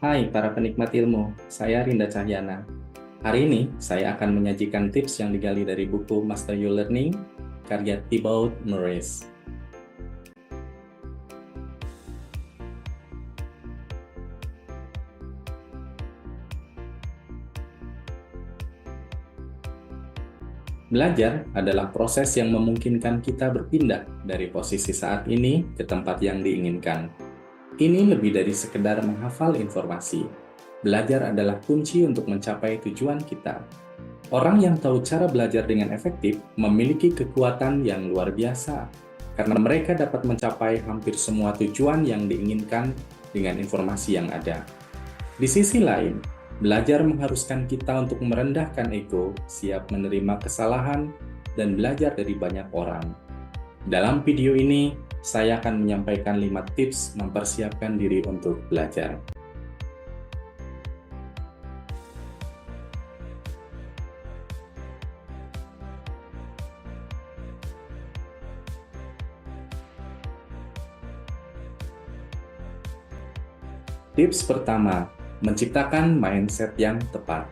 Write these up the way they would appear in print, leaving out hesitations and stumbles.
Hai para penikmat ilmu, saya Rinda Cahyana. Hari ini saya akan menyajikan tips yang digali dari buku Master You Learning, karya Thibaut Moraes. Belajar adalah proses yang memungkinkan kita berpindah dari posisi saat ini ke tempat yang diinginkan. Ini lebih dari sekedar menghafal informasi. Belajar adalah kunci untuk mencapai tujuan kita. Orang yang tahu cara belajar dengan efektif memiliki kekuatan yang luar biasa, karena mereka dapat mencapai hampir semua tujuan yang diinginkan dengan informasi yang ada. Di sisi lain, belajar mengharuskan kita untuk merendahkan ego, siap menerima kesalahan, dan belajar dari banyak orang. Dalam video ini, saya akan menyampaikan 5 tips mempersiapkan diri untuk belajar. Tips pertama, menciptakan mindset yang tepat.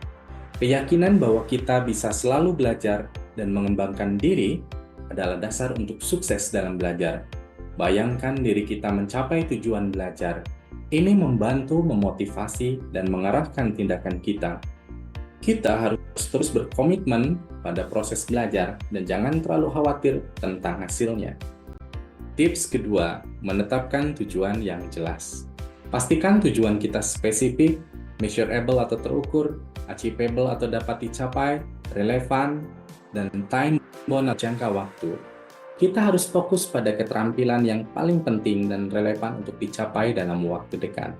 Keyakinan bahwa kita bisa selalu belajar dan mengembangkan diri adalah dasar untuk sukses dalam belajar. Bayangkan diri kita mencapai tujuan belajar. Ini membantu memotivasi dan mengarahkan tindakan kita. Kita harus terus berkomitmen pada proses belajar dan jangan terlalu khawatir tentang hasilnya. Tips kedua, menetapkan tujuan yang jelas. Pastikan tujuan kita spesifik, measurable atau terukur, achievable atau dapat dicapai, relevan, dan time-bound jangka waktu. Kita harus fokus pada keterampilan yang paling penting dan relevan untuk dicapai dalam waktu dekat.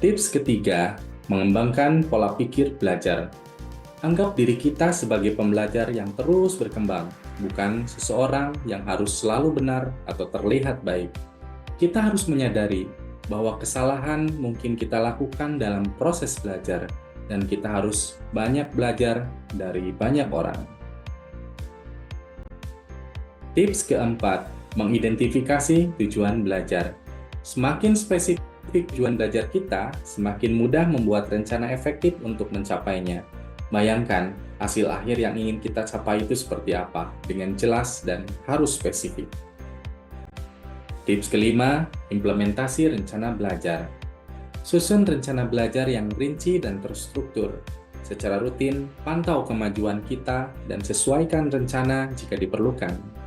Tips ketiga, mengembangkan pola pikir belajar. Anggap diri kita sebagai pembelajar yang terus berkembang, bukan seseorang yang harus selalu benar atau terlihat baik. Kita harus menyadari bahwa kesalahan mungkin kita lakukan dalam proses belajar, dan kita harus banyak belajar dari banyak orang. Tips keempat, mengidentifikasi tujuan belajar. Semakin spesifik tujuan belajar kita, semakin mudah membuat rencana efektif untuk mencapainya. Bayangkan, hasil akhir yang ingin kita capai itu seperti apa, dengan jelas dan harus spesifik. Tips kelima, implementasi rencana belajar. Susun rencana belajar yang rinci dan terstruktur. Secara rutin, pantau kemajuan kita dan sesuaikan rencana jika diperlukan.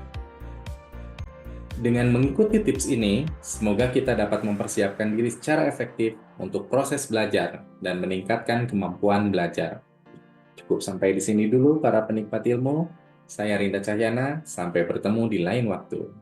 Dengan mengikuti tips ini, semoga kita dapat mempersiapkan diri secara efektif untuk proses belajar dan meningkatkan kemampuan belajar. Cukup sampai di sini dulu para penikmat ilmu. Saya Rinda Cahyana, sampai bertemu di lain waktu.